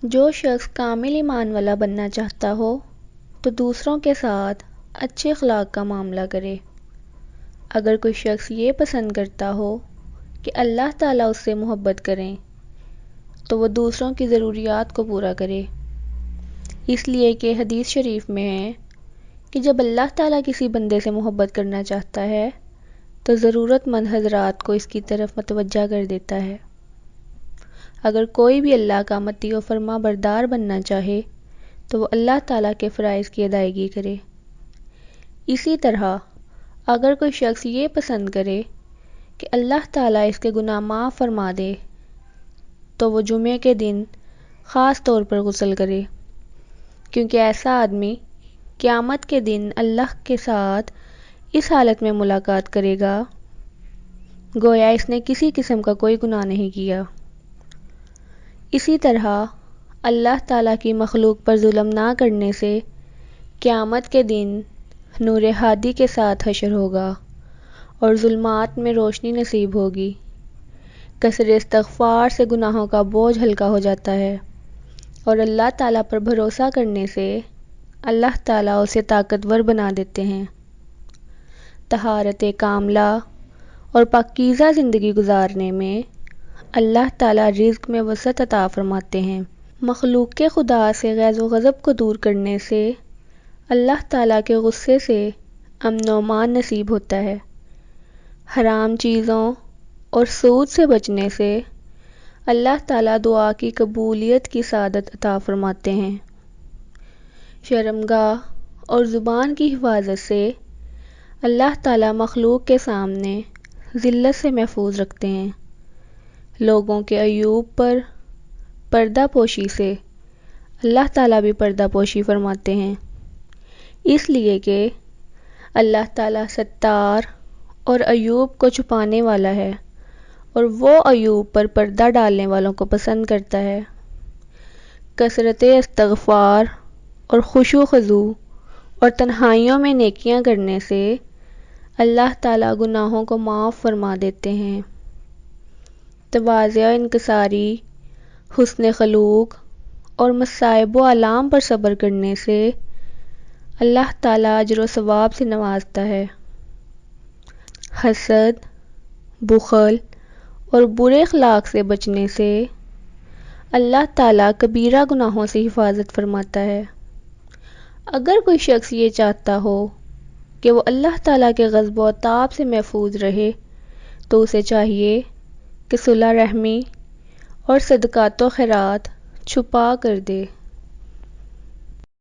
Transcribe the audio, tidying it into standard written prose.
جو شخص کامل ایمان والا بننا چاہتا ہو تو دوسروں کے ساتھ اچھے اخلاق کا معاملہ کرے۔ اگر کوئی شخص یہ پسند کرتا ہو کہ اللہ تعالیٰ اس سے محبت کریں تو وہ دوسروں کی ضروریات کو پورا کرے، اس لیے کہ حدیث شریف میں ہے کہ جب اللہ تعالیٰ کسی بندے سے محبت کرنا چاہتا ہے تو ضرورت مند حضرات کو اس کی طرف متوجہ کر دیتا ہے۔ اگر کوئی بھی اللہ کا مطیع و فرما بردار بننا چاہے تو وہ اللہ تعالیٰ کے فرائض کی ادائیگی کرے۔ اسی طرح اگر کوئی شخص یہ پسند کرے کہ اللہ تعالیٰ اس کے گناہ معاف فرما دے تو وہ جمعے کے دن خاص طور پر غسل کرے، کیونکہ ایسا آدمی قیامت کے دن اللہ کے ساتھ اس حالت میں ملاقات کرے گا گویا اس نے کسی قسم کا کوئی گناہ نہیں کیا۔ اسی طرح اللہ تعالیٰ کی مخلوق پر ظلم نہ کرنے سے قیامت کے دن نور ہادی کے ساتھ حشر ہوگا اور ظلمات میں روشنی نصیب ہوگی۔ کثرت استغفار سے گناہوں کا بوجھ ہلکا ہو جاتا ہے اور اللہ تعالیٰ پر بھروسہ کرنے سے اللہ تعالیٰ اسے طاقتور بنا دیتے ہیں۔ طہارت کاملہ اور پاکیزہ زندگی گزارنے میں اللہ تعالیٰ رزق میں وسعت عطا فرماتے ہیں۔ مخلوق کے خدا سے غیظ و غضب کو دور کرنے سے اللہ تعالیٰ کے غصے سے امن و امان نصیب ہوتا ہے۔ حرام چیزوں اور سود سے بچنے سے اللہ تعالیٰ دعا کی قبولیت کی سعادت عطا فرماتے ہیں۔ شرمگاہ اور زبان کی حفاظت سے اللہ تعالیٰ مخلوق کے سامنے ذلت سے محفوظ رکھتے ہیں۔ لوگوں کے عیوب پر پردہ پوشی سے اللہ تعالیٰ بھی پردہ پوشی فرماتے ہیں، اس لیے کہ اللہ تعالیٰ ستار اور عیوب کو چھپانے والا ہے اور وہ عیوب پر پردہ ڈالنے والوں کو پسند کرتا ہے۔ کثرت استغفار اور خشوع و خضوع اور تنہائیوں میں نیکیاں کرنے سے اللہ تعالیٰ گناہوں کو معاف فرما دیتے ہیں۔ تواضع و انکساری، حسن خلوق اور مصائب و آلام پر صبر کرنے سے اللہ تعالیٰ اجر و ثواب سے نوازتا ہے۔ حسد، بخل اور برے اخلاق سے بچنے سے اللہ تعالیٰ کبیرہ گناہوں سے حفاظت فرماتا ہے۔ اگر کوئی شخص یہ چاہتا ہو کہ وہ اللہ تعالیٰ کے غضب و عتاب سے محفوظ رہے تو اسے چاہیے کہ صلہ رحمی اور صدقات و خیرات چھپا کر دے۔